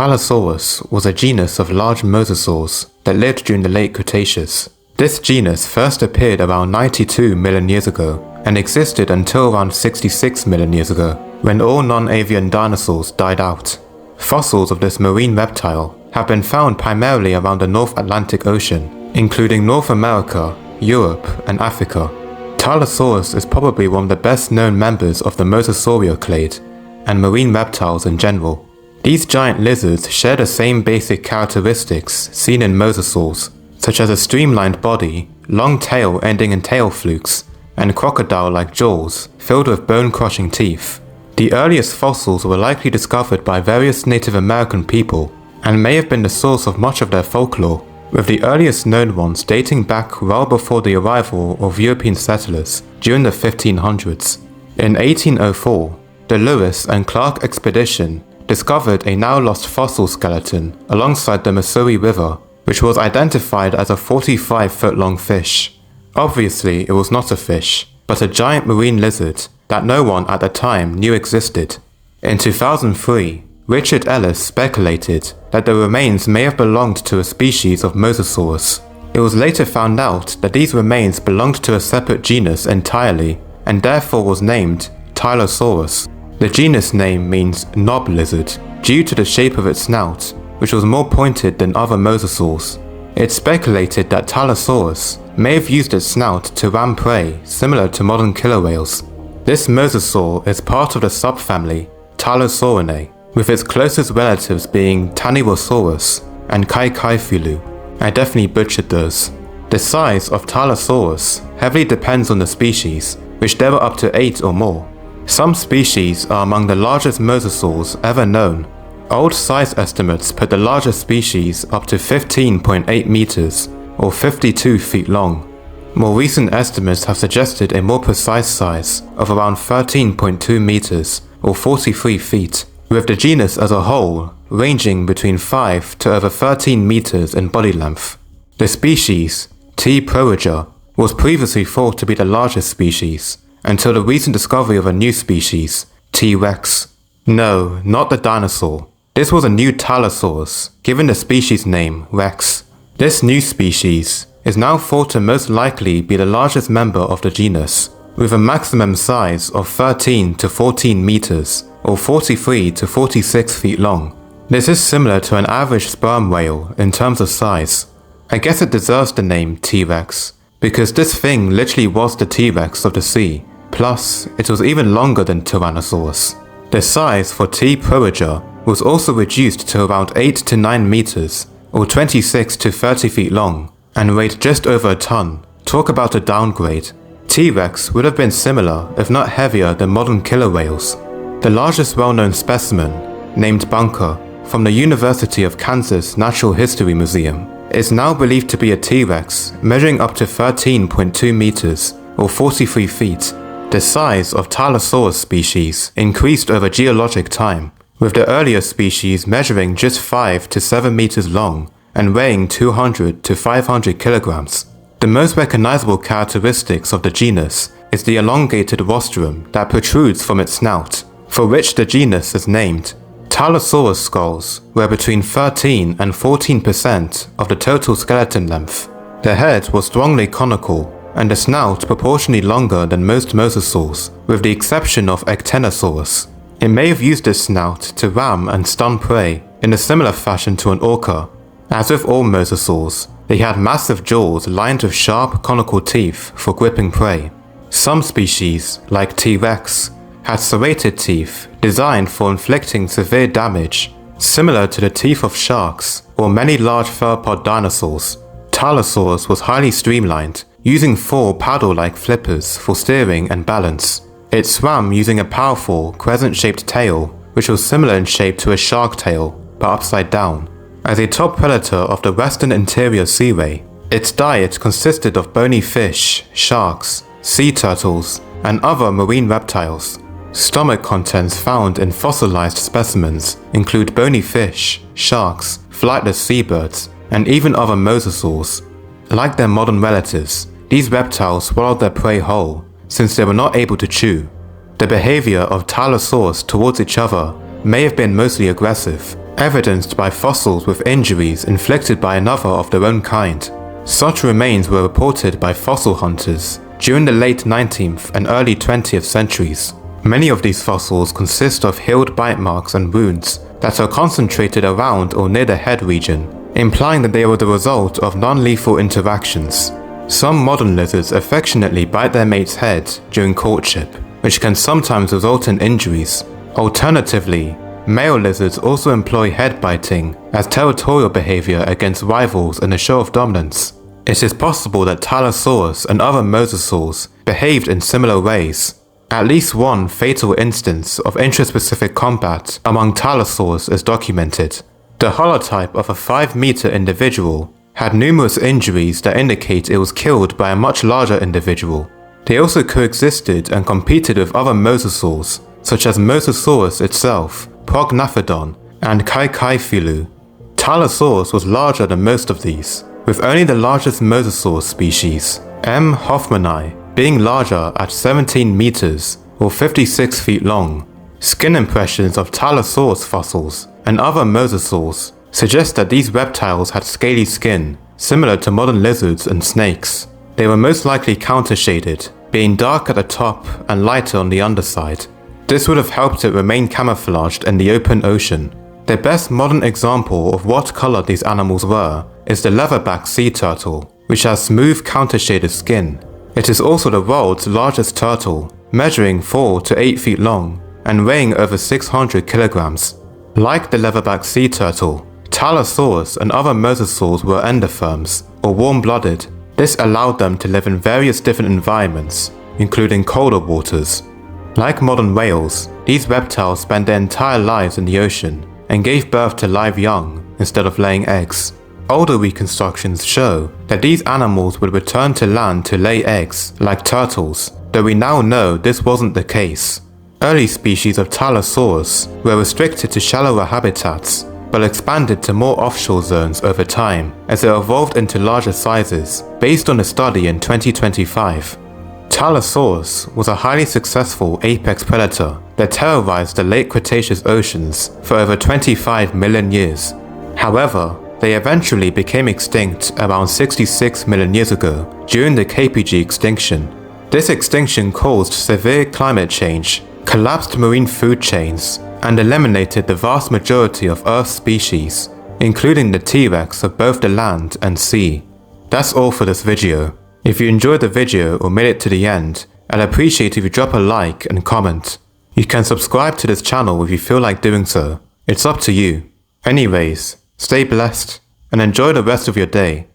Tylosaurus was a genus of large mosasaurs that lived during the Late Cretaceous. This genus first appeared around 92 million years ago and existed until around 66 million years ago, when all non-avian dinosaurs died out. Fossils of this marine reptile have been found primarily around the North Atlantic Ocean, including North America, Europe, and Africa. Tylosaurus is probably one of the best known members of the Mosasauria clade, and marine reptiles in general. These giant lizards share the same basic characteristics seen in mosasaurs, such as a streamlined body, long tail ending in tail flukes, and crocodile-like jaws filled with bone-crushing teeth. The earliest fossils were likely discovered by various Native American people and may have been the source of much of their folklore, with the earliest known ones dating back well before the arrival of European settlers during the 1500s. In 1804, the Lewis and Clark expedition discovered a now-lost fossil skeleton alongside the Missouri River, which was identified as a 45-foot-long fish. Obviously, it was not a fish, but a giant marine lizard that no one at the time knew existed. In 2003, Richard Ellis speculated that the remains may have belonged to a species of mosasaurus. It was later found out that these remains belonged to a separate genus entirely, and therefore was named Tylosaurus. The genus name means knob lizard, due to the shape of its snout, which was more pointed than other mosasaurs. It's speculated that Tylosaurus may have used its snout to ram prey similar to modern killer whales. This mosasaur is part of the subfamily Tylosaurinae, with its closest relatives being Tannibosaurus and Kaikaifilu. I definitely butchered those. The size of Tylosaurus heavily depends on the species, which there are up to 8 or more. Some species are among the largest mosasaurs ever known. Old size estimates put the largest species up to 15.8 meters, or 52 feet long. More recent estimates have suggested a more precise size of around 13.2 meters, or 43 feet, with the genus as a whole ranging between 5 to over 13 meters in body length. The species, T. pruriger, was previously thought to be the largest species, until the recent discovery of a new species, T. rex. No, not the dinosaur. This was a new Tylosaurus, given the species name Rex. This new species is now thought to most likely be the largest member of the genus, with a maximum size of 13 to 14 meters, or 43 to 46 feet long. This is similar to an average sperm whale in terms of size. I guess it deserves the name T-Rex, because this thing literally was the T-Rex of the sea. Plus, it was even longer than Tyrannosaurus. The size for T. pruriger was also reduced to around 8 to 9 meters, or 26 to 30 feet long, and weighed just over a ton. Talk about a downgrade. T-Rex would have been similar, if not heavier, than modern killer whales. The largest well-known specimen, named Bunker, from the University of Kansas Natural History Museum, is now believed to be a T-Rex measuring up to 13.2 meters, or 43 feet. The size of Tylosaurus species increased over geologic time, with the earlier species measuring just 5 to 7 meters long and weighing 200 to 500 kilograms. The most recognizable characteristics of the genus is the elongated rostrum that protrudes from its snout, for which the genus is named. Tylosaurus skulls were between 13 and 14% of the total skeleton length. The head was strongly conical, and the snout proportionally longer than most mosasaurs, with the exception of Ectenosaurus. It may have used its snout to ram and stun prey in a similar fashion to an orca. As with all mosasaurs, they had massive jaws lined with sharp conical teeth for gripping prey. Some species, like T. rex, had serrated teeth designed for inflicting severe damage, similar to the teeth of sharks or many large theropod dinosaurs. Tylosaurus was highly streamlined, using 4 paddle-like flippers for steering and balance. It swam using a powerful, crescent-shaped tail, which was similar in shape to a shark tail, but upside down. As a top predator of the western interior seaway, its diet consisted of bony fish, sharks, sea turtles, and other marine reptiles. Stomach contents found in fossilized specimens include bony fish, sharks, flightless seabirds, and even other mosasaurs. Like their modern relatives, these reptiles swallowed their prey whole, since they were not able to chew. The behavior of Tylosaurs towards each other may have been mostly aggressive, evidenced by fossils with injuries inflicted by another of their own kind. Such remains were reported by fossil hunters during the late 19th and early 20th centuries. Many of these fossils consist of healed bite marks and wounds that are concentrated around or near the head region, implying that they were the result of non-lethal interactions. Some modern lizards affectionately bite their mate's head during courtship, which can sometimes result in injuries. Alternatively, male lizards also employ head biting as territorial behavior against rivals in a show of dominance. It is possible that Tylosaurus and other mosasaurs behaved in similar ways. At least one fatal instance of intraspecific combat among Tylosaurs is documented. The holotype of a 5-meter individual had numerous injuries that indicate it was killed by a much larger individual. They also coexisted and competed with other mosasaurs, such as Mosasaurus itself, Prognathodon, and Kaikaifilu. Tylosaurus was larger than most of these, with only the largest mosasaur species, M. hoffmanni, being larger at 17 meters or 56 feet long. Skin impressions of Tylosaurus fossils and other mosasaurs suggest that these reptiles had scaly skin, similar to modern lizards and snakes. They were most likely counter-shaded, being dark at the top and lighter on the underside. This would have helped it remain camouflaged in the open ocean. The best modern example of what color these animals were is the leatherback sea turtle, which has smooth counter-shaded skin. It is also the world's largest turtle, measuring 4 to 8 feet long and weighing over 600 kilograms. Like the leatherback sea turtle, Tylosaurus and other mosasaurs were endotherms, or warm-blooded. This allowed them to live in various different environments, including colder waters. Like modern whales, these reptiles spent their entire lives in the ocean and gave birth to live young instead of laying eggs. Older reconstructions show that these animals would return to land to lay eggs, like turtles, though we now know this wasn't the case. Early species of Tylosaurus were restricted to shallower habitats, but expanded to more offshore zones over time as it evolved into larger sizes, based on a study in 2025. Tylosaurus was a highly successful apex predator that terrorized the late Cretaceous oceans for over 25 million years. However, they eventually became extinct around 66 million years ago during the KPG extinction. This extinction caused severe climate change, collapsed marine food chains, and eliminated the vast majority of Earth's species, including the T-Rex of both the land and sea. That's all for this video. If you enjoyed the video or made it to the end, I'd appreciate if you drop a like and comment. You can subscribe to this channel if you feel like doing so. It's up to you. Anyways, stay blessed and enjoy the rest of your day.